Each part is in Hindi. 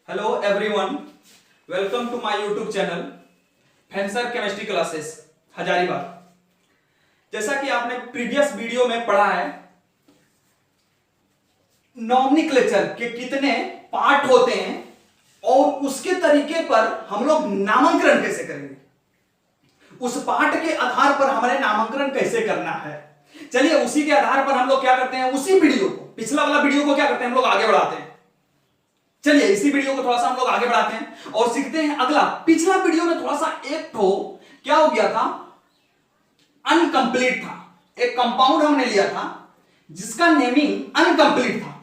Hello everyone, welcome to my YouTube channel fencer chemistry classes Hazaribagh. जैसा कि आपने प्रीवियस वीडियो में पढ़ा है, नॉमेनक्लेचर के कितने पार्ट होते हैं और उसके तरीके पर हम लोग नामांकन कैसे करेंगे, उस पार्ट के आधार पर हमारे नामांकन कैसे करना है। चलिए उसी के आधार पर हम लोग क्या करते हैं, उसी वीडियो को, पिछला वाला वीडियो को क्या करते हैं, हम लोग आगे बढ़ाते हैं। चलिए इसी वीडियो को थोड़ा सा हम लोग आगे बढ़ाते हैं और सीखते हैं अगला। पिछला वीडियो में थोड़ा सा एक तो क्या हो गया था, अनकंप्लीट था। एक कंपाउंड हमने लिया था जिसका नेमिंग अनकंप्लीट था।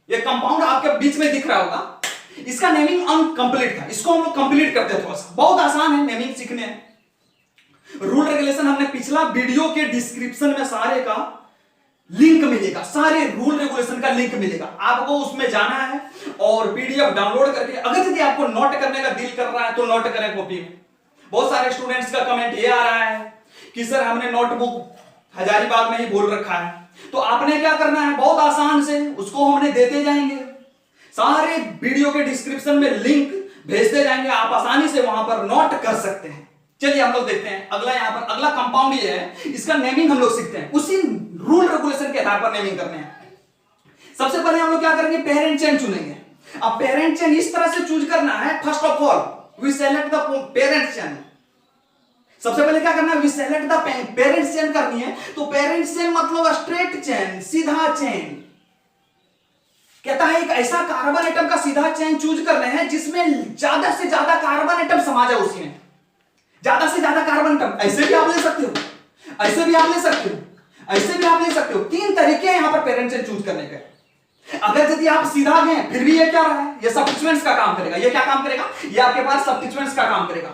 ये कंपाउंड आपके बीच में दिख रहा होगा, इसका नेमिंग अनकंप्लीट था। इसको हम लोग कंप्लीट करते हैं। थोड़ा सा बहुत आसान है नेमिंग सीखने। रूल रेगुलेशन हमने पिछला वीडियो के डिस्क्रिप्शन में सारे का लिंक मिलेगा, सारे रूल रेगुलेशन का लिंक मिलेगा। आपको उसमें जाना है और पीडीएफ डाउनलोड करके, अगर यदि आपको नोट करने का दिल कर रहा है तो नोट करें कॉपी में। बहुत सारे स्टूडेंट्स का कमेंट ये आ रहा है कि सर हमने नोटबुक हजारीबाग में ही भूल रखा है। तो आपने क्या करना है, बहुत आसान से उसको हमने देते जाएंगे, सारे वीडियो के डिस्क्रिप्शन में लिंक भेजते जाएंगे, आप आसानी से वहां पर नोट कर सकते हैं। चलिए हम लोग देखते हैं अगला। यहां पर अगला कंपाउंड ये है, इसका नेमिंग हम लोग सीखते हैं, उसी रूल रेगुलेशन के आधार पर नेमिंग करने हैं। सबसे पहले हम लोग क्या करेंगे, पेरेंट चेन चुनेंगे। अब पेरेंट चेन इस तरह से चूज करना है, first of all we select the parent chain. सबसे पहले क्या करना है, we select the parent chain करनी है। तो पेरेंट चेन मतलब स्ट्रेट चेन, सीधा चेन। कहता है एक ऐसा कार्बन एटम का सीधा चेन चूज करना है जिसमें ज्यादा से ज्यादा कार्बन एटम समा जाए उसी में, ज्यादा से ज्यादा कार्बन एटम। ऐसे भी आप ले सकते हो, ऐसे भी आप ले सकते हो, ऐसे भी आप ले सकते हो। तीन तरीके हैं यहां पर पेरेंट चेन चूज करने के। अगर यदि आप सीधा गए फिर भी ये क्या रहा है, ये सब्स्टिट्यूएंट्स का काम करेगा। ये क्या काम करेगा, ये आपके पास सब्स्टिट्यूएंट्स का काम करेगा।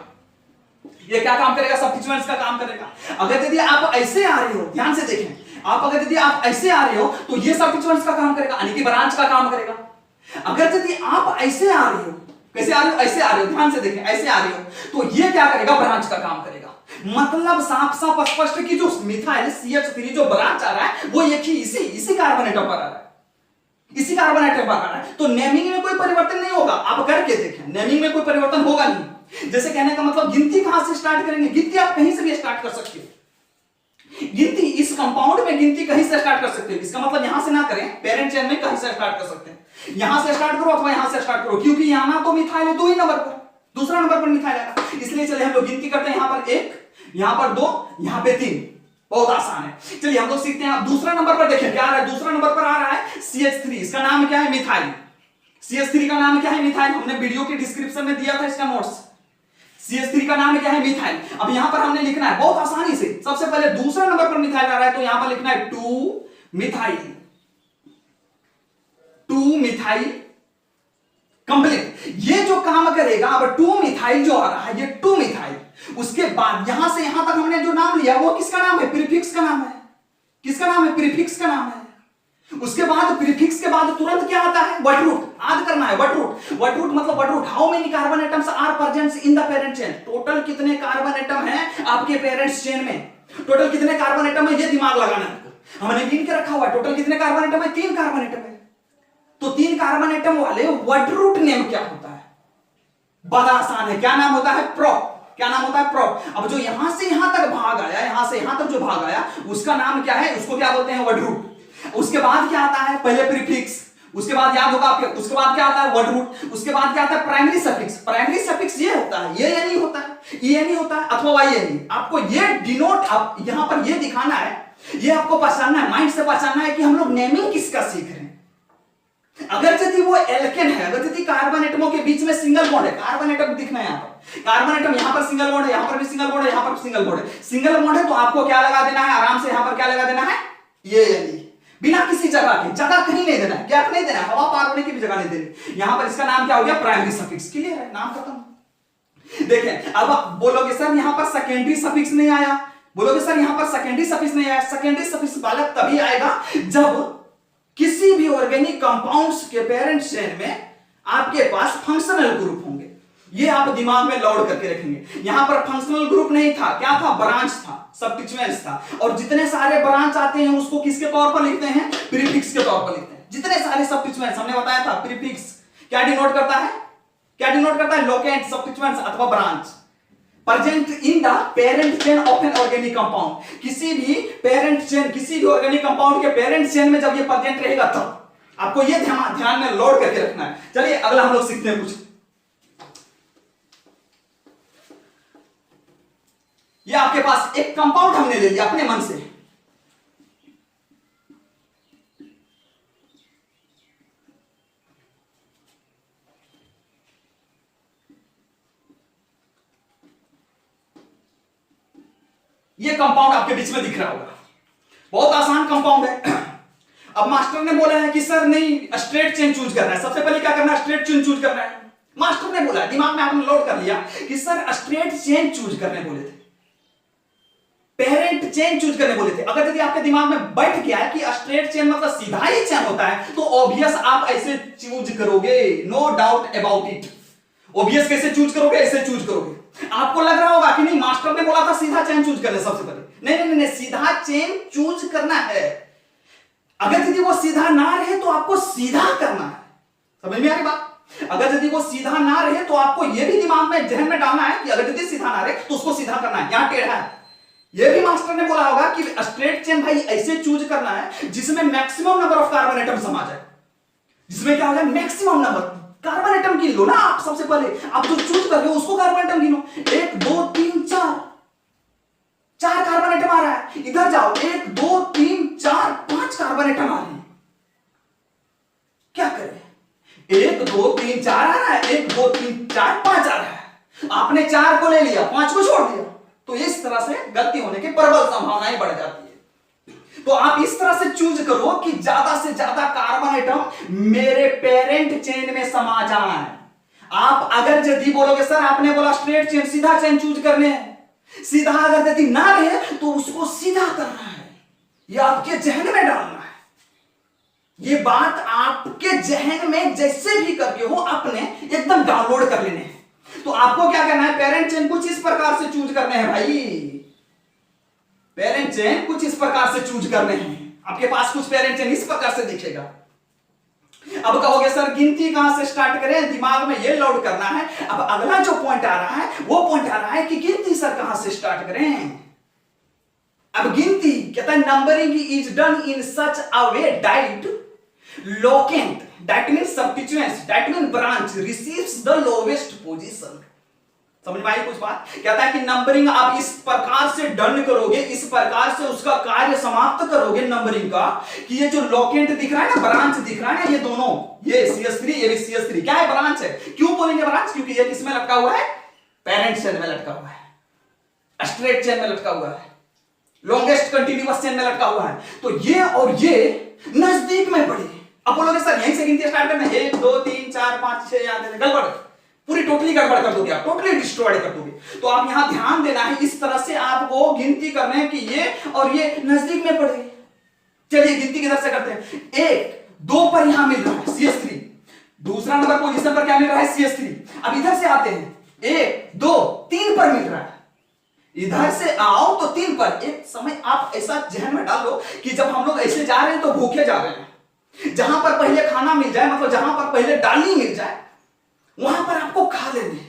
ये क्या काम करेगा, सब्स्टिट्यूएंट्स का काम करेगा। अगर यदि आप ऐसे आ रहे हो, ध्यान से देखें, आप अगर यदि आप ऐसे आ रहे हो तो ये सब्स्टिट्यूएंट्स का काम करेगा, यानी कि ब्रांच का काम करेगा। अगर यदि आप ऐसे आ रहे हो, कैसे आ रहे हो, ऐसे आ रहे हो, ध्यान से देखें, ऐसे आ रहे हो तो ये क्या करेगा, ब्रांच का काम करेगा। मतलब साफ साफ स्पष्ट की जो मिथाइल CH3 जो ब्रांच आ रहा है वो एक ही इसी कार्बन एटम पर आ रहा है, इसी कार्बन एटम पर आ रहा है। तो नेमिंग में कोई परिवर्तन नहीं होगा। आप करके देखें, नेमिंग में कोई परिवर्तन होगा नहीं। जैसे कहने का मतलब गिनती कहां से स्टार्ट करेंगे, गिनती आप कहीं से भी स्टार्ट कर सकते हो। गिनती इस कंपाउंड में गिनती कहीं से स्टार्ट कर सकते हो। इसका मतलब यहां से ना करें, पेरेंट चेन में कहीं से स्टार्ट कर सकते हैं। यहां से स्टार्ट करो अथवा यहां से स्टार्ट करो, क्योंकि यहां ना तो मिथाइल है, 2 ही नंबर पर, दूसरा नंबर पर मिथाइल आएगा। इसलिए चलिए हम लोग गिनती करते हैं, यहां पर 1, यहां पर 2, यहां पे 3। बहुत आसान है। चलिए हम लोग सीखते हैं। अब दूसरा नंबर पर देखिए क्या आ रहा है, दूसरा नंबर पर आ रहा है CH3। इसका नाम क्या है, मिथाइल। CH3 का नाम क्या है, मिथाइल। हमने वीडियो के डिस्क्रिप्शन में दिया था इसका नोट्स। CH3 का नाम क्या है, मिथाइल। अब यहां पर हमने लिखना है बहुत आसानी से। सबसे पहले दूसरा नंबर पर मिथाइल आ रहा है तो यहां पर लिखना है 2 मिथाइल, 2 मिथाइल कंप्लीट। ये जो काम करेगा, अब 2 मिथाइल जो आ रहा है, ये 2 मिथाइल। उसके बाद यहां से यहां तक हमने जो नाम लिया वो किसका नाम है, प्रीफिक्स का नाम है। किसका नाम है, प्रीफिक्स का नाम है। उसके बाद प्रीफिक्स के बाद तुरंत क्या आता है, वर्ड रूट याद करना है। वर्ड रूट मतलब word root, how many carbon atoms are present in the parent chain. Total कितने कार्बन एटम हैं आपके पेरेंट्स चेन में, टोटल कितने कार्बन एटम है, ये दिमाग लगाना है। हमने गिन के रखा हुआ है टोटल कितने कार्बन एटम है, 3 कार्बन एटम है। तो 3 कार्बन एटम वाले वर्ड रूट नेम क्या होता है, बड़ा आसान है। क्या नाम होता है, प्रोप। क्या नाम होता है, प्रोप। अब जो यहां से यहां तक भाग आया, यहां से यहां तक जो भाग आया उसका नाम क्या है, उसको क्या बोलते हैं, वर्ड रूट। उसके बाद क्या आता है, पहले प्रीफिक्स, उसके बाद याद होगा आपके, उसके बाद क्या आता है, वर्ड रूट, उसके बाद क्या आता है, प्राइमरी सफिक्स। प्राइमरी सफिक्स ये होता है, ये नहीं होता है, ये नहीं होता है, अथवा वाई नहीं। आपको ये डिनोट, आप यहां पर ये दिखाना है, ये आपको पहचानना है, माइंड से पहचानना है कि हम लोग नेमिंग किसका सीख रहे हैं। अगर यदि वो एल्केन है, अगर यदि कार्बन एटमों के बीच में सिंगल बॉन्ड है, कार्बन एटम दिखना है यहां पर, कार्बन एटम यहां पर सिंगल बॉन्ड है, यहां पर भी सिंगल बॉन्ड है, यहां पर सिंगल बॉन्ड है, सिंगल बॉन्ड है तो आपको क्या लगा देना है, आराम से यहां पर क्या लगा देना है, ये बिना किसी जगह के, जगह कहीं नहीं देना है, गैप नहीं देना है, हवा पार होने की भी जगह नहीं देनी। यहां पर इसका नाम क्या हो गया, प्राइमरी सफिक्स। क्लियर है, नाम खत्म। देखें अब आप बोलोगे सर यहां पर सेकेंडरी सफिक्स नहीं आया, बोलोगे सर यहां पर सेकेंडरी सफिक्स नहीं आया। सेकेंडरी सफिक्स बालक तभी आएगा जब किसी भी ऑर्गेनिक कंपाउंड्स के पेरेंट चेन में आपके पास फंक्शनल ग्रुप होंगे। ये आप दिमाग में लोड करके रखेंगे। यहां पर फंक्शनल ग्रुप नहीं था, क्या था, ब्रांच था, सब्स्टिट्यूएंट्स था। और जितने सारे ब्रांच आते हैं उसको किसके तौर पर लिखते हैं, प्रीफिक्स के तौर पर लिखते हैं। जितने सारे सब्स्टिट्यूएंट्स हमने बताया था, प्रीफिक्स क्या डिनोट करता है, क्या डिनोट करता है? लोकेंट, सब्स्टिट्यूएंट्स अथवा branch present in the parent chain of an organic compound. किसी भी पेरेंट चेन, किसी भी ऑर्गेनिक कंपाउंड के पेरेंट चेन में जब ये प्रेजेंट रहेगा तब आपको ये ध्यान में लोड करके रखना है। चलिए अगला हम लोग सीखते हैं कुछ। ये आपके पास एक कंपाउंड हमने ले लिया अपने मन से, ये कंपाउंड आपके बीच में दिख रहा होगा, बहुत आसान कंपाउंड है। अब मास्टर ने बोला है कि सर नहीं स्ट्रेट चेन चूज करना है। सबसे पहले क्या करना है? स्ट्रेट चेन चूज करना है। मास्टर ने बोला, दिमाग में आपने लोड कर लिया कि सर स्ट्रेट चेन चूज करने बोले थे, पेरेंट चेन चूज करने बोले थे। अगर यदि आपके दिमाग में बैठ गया है कि स्ट्रेट चेन मतलब सीधा ही चेन होता है, तो ऑब्वियस आप ऐसे चूज करोगे, no doubt about it. Obvious कैसे चूज करोगे? ऐसे चूज करोगे। आपको लग रहा होगा कि नहीं मास्टर ने बोला था सीधा चेन चूज करना सबसे पहले। नहीं नहीं नहीं, सीधा चेन चूज करना है। अगर यदि वो सीधा ना रहे तो आपको सीधा करना है। समझ में आ रही बात? अगर यदि वो सीधा ना रहे तो आपको यह भी दिमाग में, जहन में डालना है कि अगर यदि सीधा ना रहे तो उसको सीधा करना है। यहां टेढ़ा है, यह भी मास्टर ने बोला होगा कि स्ट्रेट चेन भाई ऐसे चूज करना है जिसमें maximum number of carbon atom समा जाए। जिसमें क्या हो जाए? मैक्सिमम नंबर कार्बन एटम गिन लो ना आप। सबसे पहले आप जो चूज कर रहे हो उसको कार्बन एटम गिनो। 1 2 3 4, 4 कार्बन एटम आ रहा है। इधर जाओ, 1 2 3 4 5 कार्बन एटम आ रहे हैं। क्या करें? 1 2 3 4 आ रहा है, 1 2 3 4 5 आ रहा है। आपने 4 को ले लिया, 5 को छोड़ दिया, तो इस तरह से गलती होने की प्रबल संभावनाएं बढ़ जाती है। तो आप इस तरह से चूज करो कि ज्यादा से ज्यादा कार्बन एटम मेरे पेरेंट चेन में समा जाए। आप अगर यदि बोलोगे सर आपने बोला स्ट्रेट चेन, सीधा चेन चूज करने हैं, सीधा अगर यदि ना रहे तो उसको सीधा करना है, ये आपके जहन में डालना है। ये बात आपके जहन में जैसे भी करके हो अपने एकदम डाउनलोड कर लेने हैं। तो आपको क्या करना है? पेरेंट चेन कुछ इस प्रकार से चूज करने हैं भाई। पेरेंट चेन कुछ इस प्रकार से चूज करने हैं। आपके पास कुछ पेरेंट चेन इस प्रकार से दिखेगा। अब कहोगे सर गिनती कहां से स्टार्ट करें? दिमाग में ये लोड करना है। अब अगला जो पॉइंट आ रहा है वो पॉइंट आ रहा है कि गिनती सर कहां से स्टार्ट करें? अब गिनती कहता है numbering is done in such a way that locant, that means substituents, that means branch receives the lowest position. समझ में आई कुछ बात? कहता है कि नंबरिंग आप इस प्रकार से डन करोगे, इस प्रकार से उसका कार्य समाप्त करोगे नंबरिंग का, कि ये जो लोकेंट दिख रहा है ना, ब्रांच दिख रहा है ना, ये दोनों, ये CS3 ये भी CS3 क्या है? ब्रांच है। क्यों बोलेंगे ब्रांच? क्योंकि ये किसमें लटका हुआ है? पेरेंट चेन में लटका हुआ है, स्ट्रेट चेन में लटका हुआ है, लॉन्गेस्ट कंटिन्यूअस चेन में लटका हुआ है। तो ये और ये नजदीक में पड़े। अब बोलोगे सर यहीं से गिनती स्टार्ट करना है, 1 2 3 4 5 6 याद है? गड़बड़, पूरी टोटली गड़बड़ कर दोगे आप, टोटली डिस्ट्रॉय कर दोगे। तो आप यहां ध्यान देना है, इस तरह से आपको गिनती करना है कि ये और ये नजदीक में पड़े। चलिए गिनती किधर से करते हैं? 1 2 पर यहां मिल रहा है CS3, दूसरा नंबर पोजीशन पर क्या मिल रहा है? CS3। अब इधर से आते हैं, 1 2 3 पर मिल रहा है। इधर से आओ तो 3 पर। एक समय आप ऐसा जहन में डालो कि जब हम लोग ऐसे जा रहे हैं तो भूखे जा रहे हैं। जहां पर पहले खाना मिल जाए, मतलब जहां पर पहले डाली मिल जाए, वहां पर आपको खा लेने।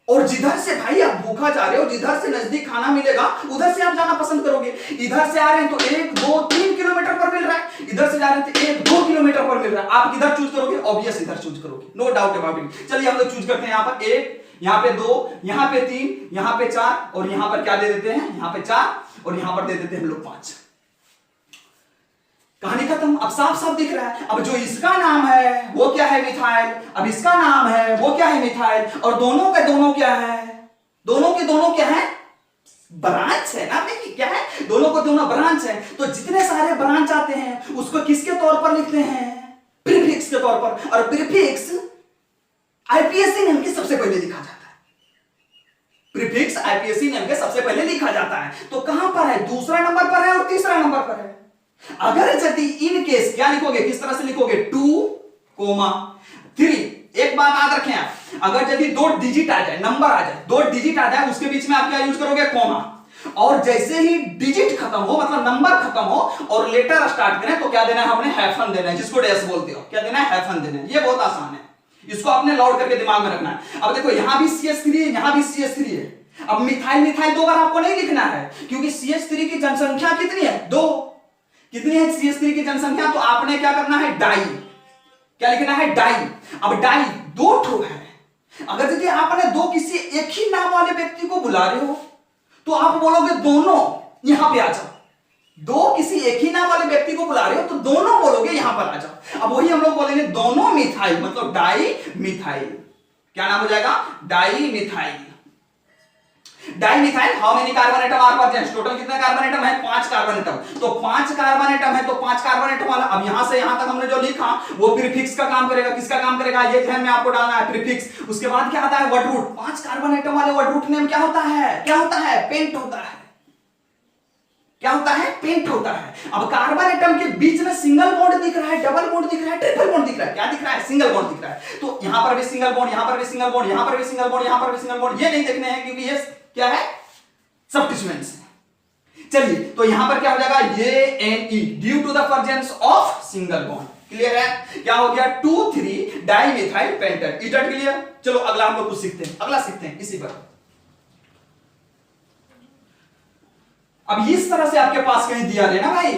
और जिधर से भाई आप भूखा जा रहे हो, जिधर से नजदीक खाना मिलेगा उधर से आप जाना पसंद करोगे। इधर से आ रहे हैं तो 1 2 3 किलोमीटर पर मिल रहा है, इधर से जा रहे हैं तो 1 2 किलोमीटर पर मिल रहा है। आप किधर चूज करोगे? ऑब्वियस इधर चूज करोगे, नो डाउट अबाउट इट। चलिए हम लोग चूज करते हैं यहां पर 1, यहां पे 2, यहां पे 3, यहां पे 4 और यहां पर क्या दे देते हैं? यहां पे 4 और यहां पर दे देते हैं हम लोग 5। कहानी खत्म। अब साफ साफ दिख रहा है। अब जो इसका नाम है वो क्या है? मिथाइल। अब इसका नाम है वो क्या है? मिथाइल। और दोनों के दोनों क्या है? दोनों के दोनों क्या है? ब्रांच है ना। देखिए क्या है? दोनों को दोनों ब्रांच है। तो जितने सारे ब्रांच आते हैं उसको किसके तौर पर लिखते हैं? प्रीफिक्स के तौर पर। और प्रीफिक्स आईपीएससी नेम के सबसे पहले लिखा जाता है। प्रीफिक्स आईपीएससी नेम के सबसे पहले लिखा जाता है। तो कहां पर है? दूसरा नंबर पर है और तीसरा नंबर पर है। अगर यदि इन केस क्या लिखोगे? किस तरह से लिखोगे? 2, 3। एक बात याद रखें आप, अगर यदि 2 डिजिट आ जाए, नंबर आ जाए, 2 डिजिट आ जाए, उसके बीच में आप क्या यूज करोगे? कॉमा। और जैसे ही डिजिट खत्म हो, मतलब नंबर खत्म हो और लेटर स्टार्ट करें, तो क्या देना है? हमने हैफन देना है, जिसको डैश बोलते हो। क्या देना है? हैफन देना है। ये बहुत आसान है, इसको आपने लॉर्ड करके दिमाग में रखना है। अब देखो यहां भी CH3 है, यहां भी CH3 है। अब मिथाइल मिथाइल दो बार आपको नहीं लिखना है, क्योंकि CH3 की जनसंख्या कितनी है, 2। कितनी है CH3 की जनसंख्या, तो आपने क्या करना है, डाई, क्या लिखना है, डाई। अब डाई 2 ठो है। अगर देखिए आपने दो किसी एक ही नाम वाले व्यक्ति को बुला रहे हो तो आप बोलोगे दोनों यहां पे आ जाओ। दो किसी एक ही नाम वाले व्यक्ति को बुला रहे हो तो दोनों बोलोगे यहां पर आ जाओ। अब वही हम लोग बोलेंगे दोनों मिथाइल, मतलब डाई मिथाइल। क्या नाम हो जाएगा, dimethyl. Dimethyl, how many carbon atom are present, total कितने कार्बन एटम है, 5 कार्बन एटम। तो 5 कार्बन एटम है तो 5 कार्बन एटम वाला, अब यहां से यहां तक हमने जो लिखा वो प्रीफिक्स का काम करेगा। किसका काम करेगा, ये ध्यान में आपको डालना है, प्रीफिक्स। उसके बाद क्या आता है, वर्ड रूट। 5 कार्बन एटम वाले वर्ड रूट नेम क्या होता है, क्या होता है, पेंट होता है। क्या होता है, पेंट होता है। अब कार्बन एटम के बीच में सिंगल बॉन्ड दिख रहा है, डबल बॉन्ड दिख रहा है, ट्रिपल बॉन्ड दिख रहा है, क्या दिख रहा है, सिंगल बॉन्ड दिख रहा है। तो यहां पर भी सिंगल बॉन्ड, यहां पर भी सिंगल बॉन्ड, यहां पर भी सिंगल बॉन्ड, यहां पर भी सिंगल बॉन्ड, ये नहीं देखने हैं क्योंकि ये क्या है, सब्स्टिट्यूएंट्स। चलिए तो यहां पर क्या हो जाएगा, ये Ne due to the presence of single bond. Clear है, क्या हो गया, 2,3 डाइमिथाइल पेंटेन। It clear. चलो अगला हम लोग कुछ सीखते हैं, अगला सीखते हैं इसी पर। अब इस तरह से आपके पास कहीं दिया है ना भाई,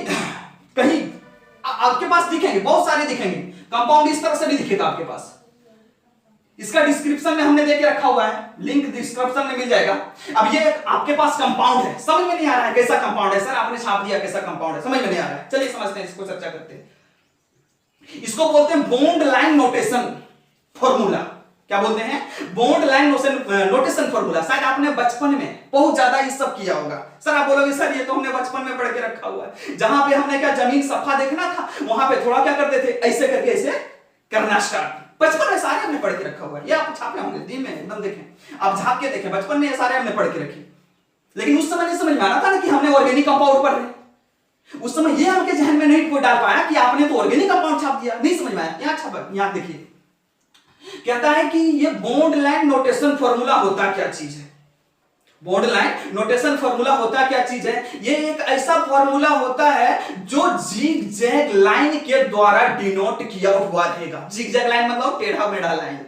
कहीं आपके पास दिखेंगे, बहुत सारे दिखेंगे कंपाउंड, इस तरह से भी दिखेगा आपके पास। इसका डिस्क्रिप्शन में हमने देके रखा हुआ है, लिंक डिस्क्रिप्शन में मिल जाएगा। अब ये आपके पास कंपाउंड है, समझ में नहीं आ रहा है कैसा कंपाउंड है, सर आपने छाप दिया कैसा कंपाउंड है, समझ में नहीं आ रहा है। चलिए समझते हैं, इसको चर्चा करते हैं। इसको बोलते हैं बॉन्ड लाइन नोटेशन फॉर्मूला। क्या बोलते हैं, बॉन्ड लाइन नोटेशन फॉर्मूला। शायद आपने बचपन में बहुत ज्यादा ये सब किया होगा। सर आप बोलोगे सर ये तो हमने बचपन में पढ़ के रखा हुआ है। जहां पे हमने क्या जमीन सफा देखना था, वहां पे थोड़ा क्या करते थे, ऐसे करके ऐसे करना स्टार्ट। बचपन में सारे हमने पढ़ के रखा हुआ है, ये आप छापे होंगे दी में एकदम देखें, आप झाप के देखें, बचपन में ये सारे हमने पढ़ के रखे। लेकिन उस समय नहीं समझ में आना था ना कि हमने ऑर्गेनिक कंपाउंड पढ़ रहे। उस समय ये आपके जहन में नहीं कोई डाल पाया कि आपने तो ऑर्गेनिक कंपाउंड छाप दिया, नहीं समझ में आया। यहां छापा, यहां देखिए कहता है कि ये बॉन्ड लाइन नोटेशन फॉर्मूला होता क्या चीज है। बॉन्ड लाइन नोटेशन फॉर्मूला होता क्या चीज है, ये एक ऐसा फॉर्मूला होता है जो जिग जैग लाइन के द्वारा डिनोट किया हुआ रहेगा। जिग जैग लाइन मतलब टेढ़ा मेढ़ा लाइन,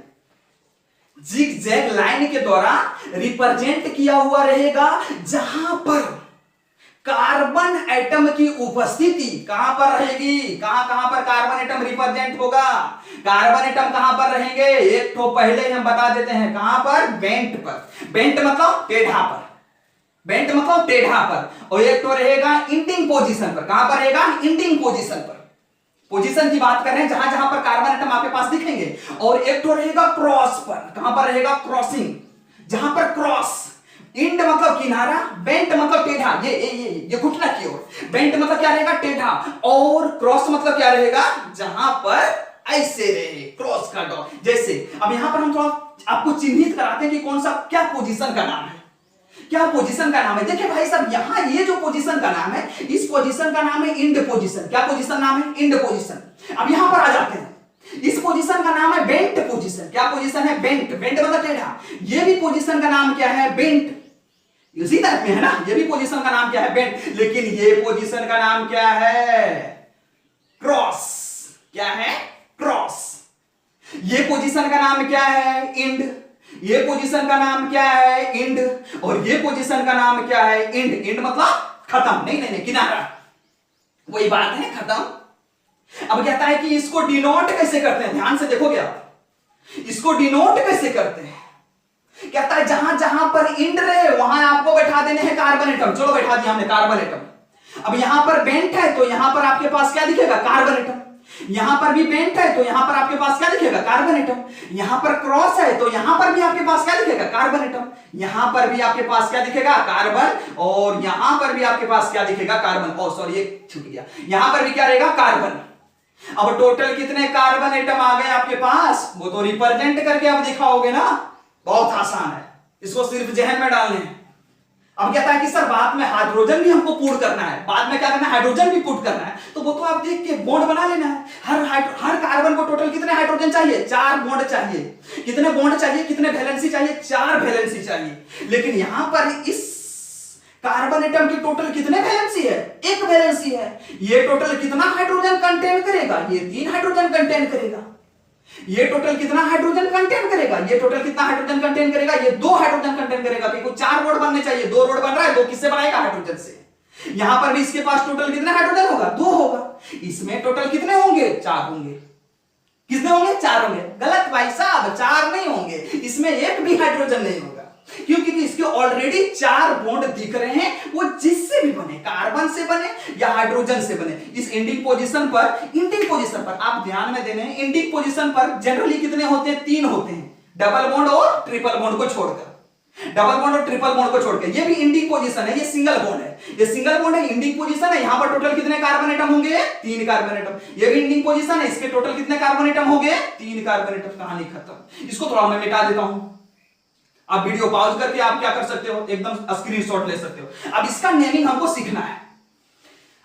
जिग जैग लाइन के द्वारा रिप्रेजेंट किया हुआ रहेगा, जहां पर कार्बन एटम की उपस्थिति कहां पर रहेगी, कहां पर कार्बन एटम रिप्रेजेंट होगा। कार्बन एटम कहां पर रहेंगे, एक तो पहले हम बता देते हैं, कहां पर, बेंट पर। बेंट मतलब टेढ़ा पर, बेंट मतलब टेढ़ा पर। और एक तो रहेगा इंडिंग पोजीशन पर। कहां पर रहेगा, इंडिंग पोजीशन पर। पोजीशन की बात कर रहे हैं जहां जहां पर कार्बन एटम आपके पास दिखेंगे। और एक तो रहेगा क्रॉस पर। कहां पर रहेगा, क्रॉसिंग, जहां पर क्रॉस। इंड मतलब किनारा, बेंट मतलब टेढ़ा, ये घुटना की ओर। बेंट मतलब क्या रहेगा, टेढ़ा। और क्रॉस मतलब क्या रहेगा, जहां पर ऐसे रहे, क्रॉस का डॉट जैसे। अब यहां पर हम थोड़ा आपको चिन्हित कराते हैं कि कौन सा क्या पोजीशन का नाम है, क्या पोजीशन का नाम है। देखिए भाई साहब, यहां ये जो पोजीशन का नाम है, इस पोजीशन का नाम है इंड पोजीशन। क्या पोजीशन नाम है, इंड पोजीशन। अब यहां पर आ जाते हैं, इस पोजीशन का नाम है बेंट पोजीशन। क्या पोजीशन है, बेंट। बेंट मतलब टेढ़ा। ये भी पोजीशन का नाम क्या है, बेंट। इसी टाइप में है ना, ये भी पोजीशन का नाम क्या है, बेंट। लेकिन ये पोजीशन का नाम क्या है, क्रॉस। क्या है, क्रॉस। ये पोजीशन का नाम क्या है, इंड। ये पोजीशन का नाम क्या है, इंड। और ये पोजीशन का नाम क्या है, इंड। इंड मतलब खत्म, नहीं किनारा, वही बात है, खत्म। अब कहता है कि इसको डिनोट कैसे करते हैं, ध्यान से देखोगे आप, इसको डिनोट कैसे करते हैं। कहता है जहां जहां पर इंड रहे वहां आपको बैठा देने हैं कार्बन एटम। चलो बैठा दिया हमने कार्बन एटम। अब यहां पर बेंट है तो यहां पर आपके पास क्या दिखेगा, कार्बन एटम। यहां पर भी बेंट है तो यहां पर आपके पास क्या दिखेगा, कार्बन एटम। यहां पर क्रॉस है तो यहां पर भी आपके पास क्या दिखेगा, कार्बन एटम। यहां पर भी आपके पास क्या दिखेगा, कार्बन। और यहां पर भी आपके पास क्या दिखेगा, कार्बन। और सॉरी ये छूट गया, यहां पर भी क्या रहेगा, कार्बन। अब टोटल कितने कार्बन एटम आ गए आपके पास, वो तो रिप्रेजेंट करके आप दिखाओगे ना, बहुत आसान है, इसको सिर्फ जहन में डालने हैं। अब कहता है कि सर बाद में हाइड्रोजन भी हमको पुट करना है, बाद में क्या करना है, हाइड्रोजन भी पुट करना है। तो वो तो आप देख के बॉन्ड बना लेना है। हर कार्बन को टोटल कितने हाइड्रोजन चाहिए, 4 बॉन्ड चाहिए। कितने बॉन्ड चाहिए, कितने वैलेंसी चाहिए, 4 वैलेंसी चाहिए। लेकिन यहां पर इस कार्बन एटम की टोटल कितने वैलेंसी है, 1 वैलेंसी है। ये टोटल कितना हाइड्रोजन कंटेन करेगा, ये 3 हाइड्रोजन कंटेन करेगा। ये टोटल कितना हाइड्रोजन कंटेन करेगा, ये टोटल कितना हाइड्रोजन कंटेन करेगा, ये 2 हाइड्रोजन कंटेन करेगा। देखो 4 रोड बनने चाहिए, 2 रोड बन रहा है, 2 किससे बनाएगा, हाइड्रोजन से। यहां पर भी इसके पास टोटल कितना हाइड्रोजन होगा, 2 होगा। इसमें टोटल कितने होंगे, 4 होंगे। कितने होंगे, 4 होंगे। गलत भाई साहब, 4 नहीं होंगे, इसमें एक भी हाइड्रोजन नहीं होगा, क्योंकि इसके ऑलरेडी 4 बॉन्ड दिख रहे हैं। वो जिससे भी बने, कार्बन से बने या हाइड्रोजन से बने। इस एंडिंग पोजीशन पर आप ध्यान में देने, एंडिंग पोजीशन पर जनरली कितने होते हैं, 3 होते हैं, डबल बॉन्ड और ट्रिपल बॉन्ड को छोड़कर। डबल बॉन्ड और ट्रिपल बॉन्ड को छोड़कर ये भी इंडिंग पोजीशन है, ये सिंगल बॉन्ड है, ये सिंगल बॉन्ड है, इंडिंग पोजीशन है। यहां पर टोटल कितने कार्बन एटम होंगे, 3 कार्बन एटम। ये भी इंडिंग पोजीशन है, इसके टोटल कितने कार्बन एटम होंगे, 3 कार्बन एटम। कहानी खत्म। इसको थोड़ा मैं मिटा देता हूं, आप वीडियो पॉज करके आप क्या कर सकते हो, एकदम स्क्रीनशॉट ले सकते हो। अब इसका नेमिंग हमको सीखना है,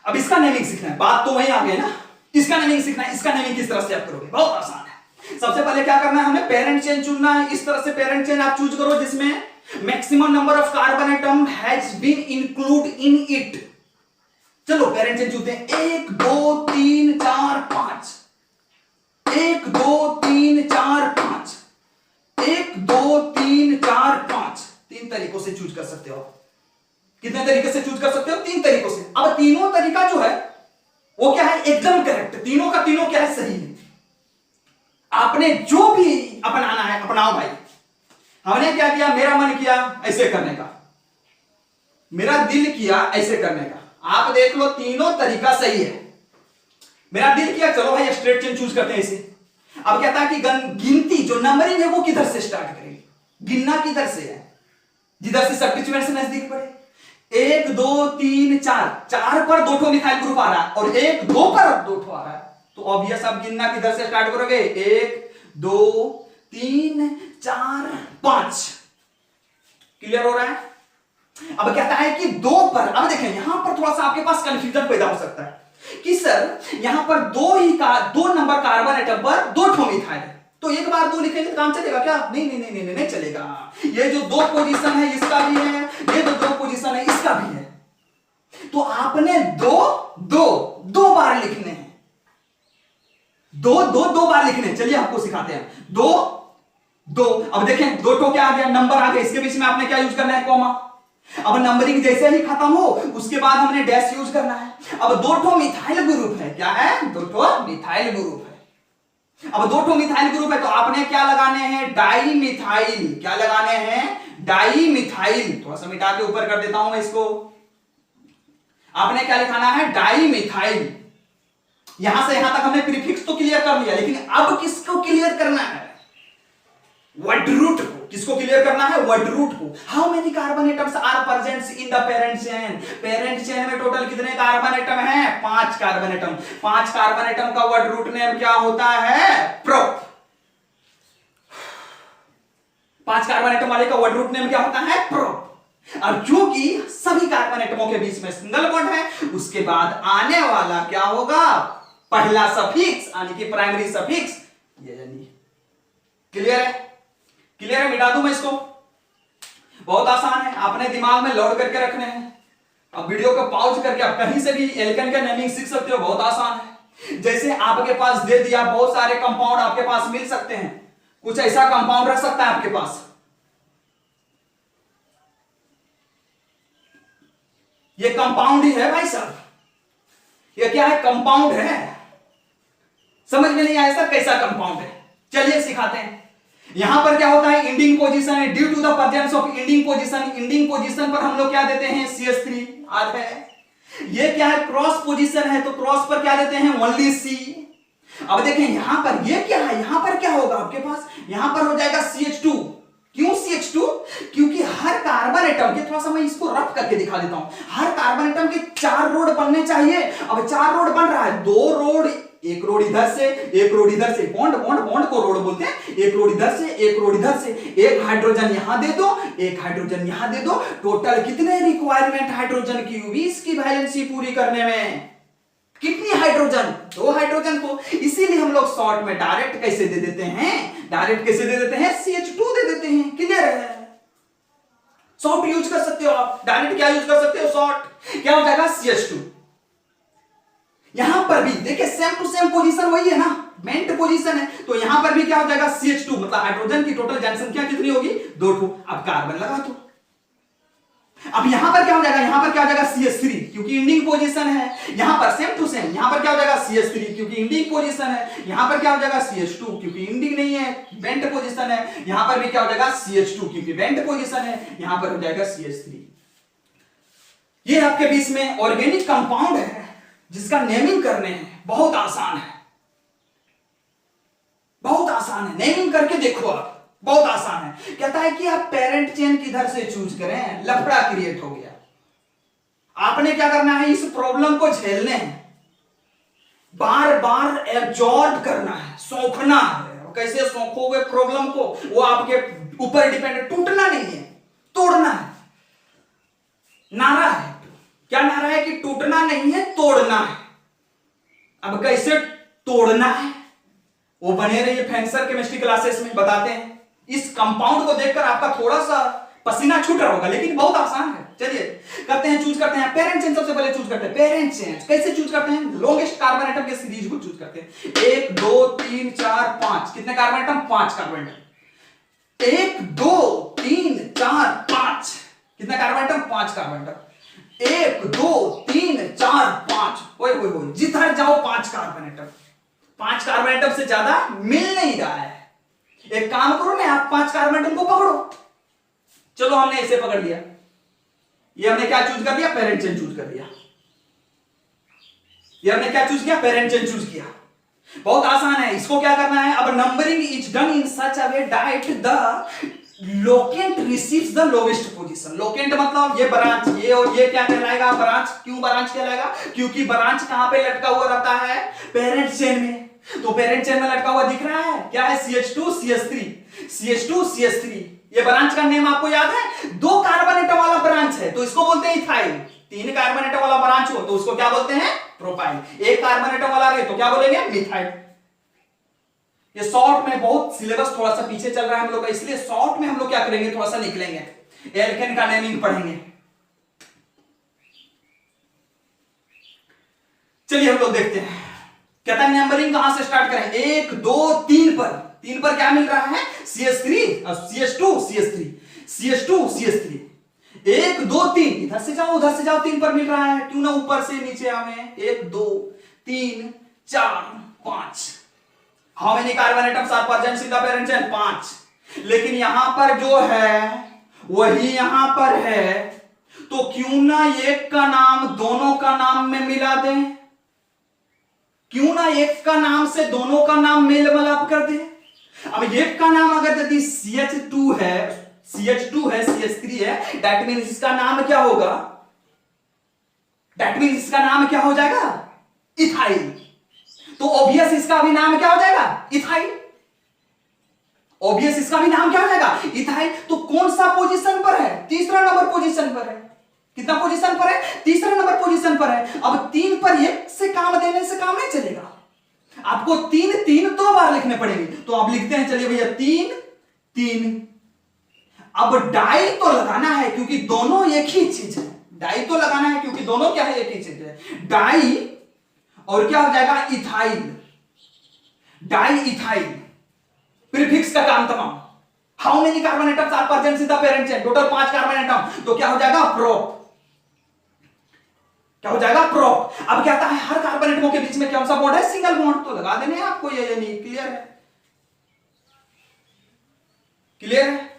अब इसका नेमिंग सीखना है। बात तो वही आ गई ना, इसका नेमिंग सीखना है। इसका नेमिंग किस तरह से आप करोगे, बहुत आसान है। सबसे पहले क्या करना है, हमें पेरेंट चेन चुनना है। इस तरह से पेरेंट चेन आप चूज करो जिसमें maximum number of carbon atom has been include in it. चलो पेरेंट चेन चुनते हैं, 1 2 3 4 5, 1 2 3 4 5, 1 2 3 4 5। 3 तरीकों से चूज कर सकते हो। कितने तरीके से चूज कर सकते हो, 3 तरीकों से। अब तीनों तरीका जो है वो क्या है, एकदम करेक्ट, तीनों का तीनों क्या है, सही है। आपने जो भी अपनाना है अपनाओ भाई। हमने क्या किया, मेरा मन किया ऐसे करने का, मेरा दिल किया ऐसे करने का। आप देख लो तीनों तरीका सही है। मेरा दिल किया, चलो भाई स्ट्रेट चेन चूज करते हैं इसे। अब कहता है कि गिनती जो नंबरिंग है वो किधर से स्टार्ट करेंगे, गिनना किधर से है, जिधर से सब्स्टिट्यूएंट से नजदीक पड़े। 1 2 3 4, 4 पर 2 ठो मिथाइल ग्रुप आ रहा है और 1 2 पर 2 ठो आ रहा है, तो ऑब्वियस आप गिनना किधर से स्टार्ट करोगे, 1 2 3 4 5। क्लियर हो रहा है। अब कहता है कि 2 पर, अब देखें यहां पर थोड़ा सा आपके पास कंफ्यूजन पैदा हो सकता है कि सर यहां पर 2 नंबर कार्बन एटम पर 2 ठो मिथाइल है, तो एक बार 2 लिखेंगे तो काम चलेगा क्या, नहीं नहीं नहीं नहीं नहीं चलेगा। ये जो 2 पोजीशन है इसका भी है, ये जो 2 पोजीशन है इसका भी है, तो आपने 2 बार लिखने हैं, 2 बार लिखने। चलिए आपको सिखाते हैं। 2 अब देखें 2 ठो क्या आ गया, नंबर आ गया, इसके बीच में आपने क्या यूज करना है, कॉमा। अब नंबरिंग जैसे ही खत्म हो उसके बाद हमने डैश यूज करना है। अब 2 ठो मिथाइल ग्रुप है, क्या है, 2 ठो मिथाइल ग्रुप है। अब 2 ठो मिथाइल ग्रुप है तो आपने क्या लगाने हैं, डाई मिथाइल। क्या लगाने हैं, डाई मिथाइल। थोड़ा सा मिटा के ऊपर कर देता हूं मैं इसको। आपने क्या लिखाना है, डाई मिथाइल। यहां से यहां तक हमने प्रीफिक्स तो क्लियर कर लिया, लेकिन अब किसको क्लियर करना है, वर्ड रूट को। किसको क्लियर करना है, वर्ड रूट को। How many carbon atoms are present in the parent chain. Parent chain में टोटल कितने कार्बन एटम हैं, 5 कार्बन एटम। 5 कार्बन एटम का वर्ड रूट नेम क्या होता है, प्रोप। 5 कार्बन एटम वाले का वर्ड रूट नेम क्या होता है, प्रोप। और क्योंकि सभी कार्बन एटमों के बीच में सिंगल बॉन्ड है, उसके बाद आने वाला क्या होगा, पहला सफिक्स यानी कि प्राइमरी सफिक्स ये यानी। क्लियर है, क्लियर है। मिटा दूं मैं इसको, बहुत आसान है, आपने दिमाग में लोड करके रखने हैं। अब वीडियो को पॉज करके आप कहीं से भी एल्केन का नेमिंग सीख सकते हो, बहुत आसान है। जैसे आपके पास दे दिया, बहुत सारे कंपाउंड आपके पास मिल सकते हैं, कुछ ऐसा कंपाउंड रख सकता है आपके पास, ये कंपाउंड ही है भाई साहब, ये क्या है, कंपाउंड है। समझ में नहीं आया सर कैसा कंपाउंड है, चलिए सिखाते हैं। यहां पर क्या होता है, इंडिंग पोजीशन है, due to the presence of ending position. Ending position पर हम लोग क्या देते हैं, CH3 आधा है। ये क्या है, क्रॉस पोजीशन है, तो क्रॉस पर क्या देते हैं, ओनली C। अब देखें यहां पर ये क्या है, यहां पर क्या होगा आपके पास, यहां पर हो जाएगा CH2। क्यों CH2, क्योंकि हर कार्बन एटम के, थोड़ा सा मैं इसको रफ करके दिखा देता हूं, हर कार्बन एटम के 4 रोड बनने चाहिए। अब 4 रोड बन रहा है, 2 रोड, एक रोड इधर से, एक रोड इधर से, बॉन्ड बॉन्ड बॉन्ड को रोड बोलते हैं। एक रोड इधर से, एक रोड इधर से, एक हाइड्रोजन यहां दे दो, एक हाइड्रोजन यहां दे दो। टोटल कितने रिक्वायरमेंट हाइड्रोजन की, 20 की वैलेंसी पूरी करने में कितनी हाइड्रोजन, 2 हाइड्रोजन को। इसीलिए हम लोग शॉर्ट में डायरेक्ट कैसे दे देते हैं, डायरेक्ट कैसे दे देते हैं, CH2 दे देते हैं। क्लियर है, शॉर्ट यूज कर सकते हो आप, डायरेक्ट क्या यूज कर सकते हो, शॉर्ट। क्या हो जाएगा, CH2। यहां पर भी देखिए सेम टू सेम पोजीशन वही है ना, बेंट पोजीशन है, तो यहां पर भी क्या हो जाएगा CH2, मतलब हाइड्रोजन की टोटल जनसंख्या कितनी होगी 2 ठो। अब कार्बन लगा दो। अब यहां पर क्या हो जाएगा, यहां पर क्या हो जाएगा CH3 क्योंकि इंडिंग पोजीशन है। यहां पर सेम टू सेम, यहां पर क्या हो जाएगा CH3 क्योंकि इंडिंग पोजीशन है। यहां पर क्या हो जाएगा CH2 क्योंकि इंडिंग नहीं है, बेंट पोजीशन है। यहां पर भी क्या हो जाएगा CH2 क्योंकि बेंट पोजीशन है। यहां पर हो जाएगा CH3। ये आपके बीच में ऑर्गेनिक कंपाउंड है जिसका नेमिंग करने हैं बहुत आसान है, बहुत आसान है। नेमिंग करके देखो आप, बहुत आसान है। कहता है कि आप पेरेंट चेन किधर से चूज करें, लफड़ा क्रिएट हो गया। आपने क्या करना है, इस प्रॉब्लम को झेलने हैं, बार बार एब्जॉर्ब करना है, सोखना है। कैसे सोखोगे प्रॉब्लम को वो आपके ऊपर डिपेंड है। टूटना नहीं है, तोड़ना है। नारा है, क्या नारा है कि टूटना नहीं है, तोड़ना है। अब कैसे तोड़ना है वो बने रहिए फेंसर केमिस्ट्री क्लासेस में बताते हैं। इस कंपाउंड को देखकर आपका थोड़ा सा पसीना छूट रहा होगा, लेकिन बहुत आसान है। चलिए करते हैं, चूज करते हैं पेरेंट चेन। सबसे पहले चूज करते हैं पेरेंट चेन। कैसे चूज करते हैं, लॉन्गेस्ट कार्बन एटम के सीरीज को चूज करते हैं। 1 2 3 4 5, कितने कार्बन एटम, 5 कार्बन एटम। 1 2 3 4 5, कितने कार्बन एटम, 5 कार्बन एटम। 1 2 3 4 5, ओए जिधर जाओ 5 कार्बन एटम। 5 कार्बन एटम से ज्यादा मिल नहीं रहा है। एक काम करो ना, आप 5 कार्बन एटम को पकड़ो। चलो हमने इसे पकड़ लिया, ये हमने क्या चूज कर दिया, पेरेंट चेन चूज कर दिया। ये हमने क्या चूज किया, पेरेंट चेन चूज किया। बहुत आसान है। इसको क्या करना है, अब numbering is done in such a way that the locant receives the lowest position. Locant मतलब ये ब्रांच, ये और ये क्या कहलाएगा, ब्रांच। क्यों ब्रांच कहलाएगा, क्योंकि ब्रांच कहां पे लटका हुआ रहता है, पेरेंट चेन में। तो पेरेंट चेन में लटका हुआ दिख रहा है, क्या है, CH2 CH3 CH2 CH3। ये ब्रांच का नेम आपको याद है, 2 कार्बन एटम वाला ब्रांच है तो इसको बोलते हैं इथाइल। 3 कार्बन एटम वाला ब्रांच हो तो उसको क्या बोलते हैं, प्रोपाइल। 1 कार्बन एटम वाला रहे तो क्या बोलेंगे, मिथाइल। ये शॉर्ट में, बहुत सिलेबस थोड़ा सा पीछे चल रहा है हम लोग का, इसलिए शॉर्ट में हम लोग क्या करेंगे, थोड़ा सा निकलेंगे, एल्केन का नेमिंग पढ़ेंगे। चलिए हम लोग देखते हैं, कहता है नंबरिंग कहां से स्टार्ट करें, 1 2 3 पर। 3 पर क्या मिल रहा है, CH3 CH2 CH3 CH2 CH3। 1 2 3, इधर से जाओ उधर से जाओ, 3 पर मिल रहा है, क्यों ना ऊपर से नीचे आवे। 1 2 3 4 5। How many carbon atoms are present in the parent chain, 5। लेकिन यहां पर जो है वही यहां पर है, तो क्यों ना एक का नाम दोनों का नाम में मिला दें, क्यों ना एक का नाम से दोनों का नाम मेल मिलाप कर दे। अब एक का नाम अगर यदि CH2 है, CH2 है, CH3 है, दैट मींस इसका नाम क्या होगा, दैट मींस इसका नाम क्या हो जाएगा, इथाइल। तो ऑब्वियस इसका भी नाम क्या हो जाएगा, इथाइल। ऑब्वियस इसका भी नाम क्या हो जाएगा, इथाइल। तो कौन सा पोजीशन पर है, तीसरा नंबर पोजीशन पर है। कितना पोजीशन पर है, तीसरा नंबर पोजीशन पर है। अब 3 पर एक से काम देने से काम नहीं चलेगा, आपको 3 3 2 बार लिखने पड़ेंगे। तो आप लिखते हैं, चलिए भैया 3 3। अब डाई तो लगाना है क्योंकि दोनों एक ही चीज है, डाई तो लगाना है क्योंकि दोनों क्या है, एक ही चीज है। डाई और क्या हो जाएगा, इथाइल, डाई इथाइल। प्रीफिक्स का काम तमाम। How many carbon atoms are present in the parent chain, total 5 carbon atom, तो क्या हो जाएगा, प्रोप। क्या हो जाएगा, प्रोप। अब कहता है हर कार्बन एटमों के बीच में कौन सा बॉन्ड है, सिंगल बॉन्ड। तो लगा देने आपको, ये नहीं, क्लियर है, क्लियर है।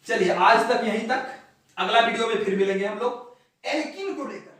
चलिए आज तक यहीं तक, अगला वीडियो में फिर मिलेंगे हम लोग एल्कीन को लेकर।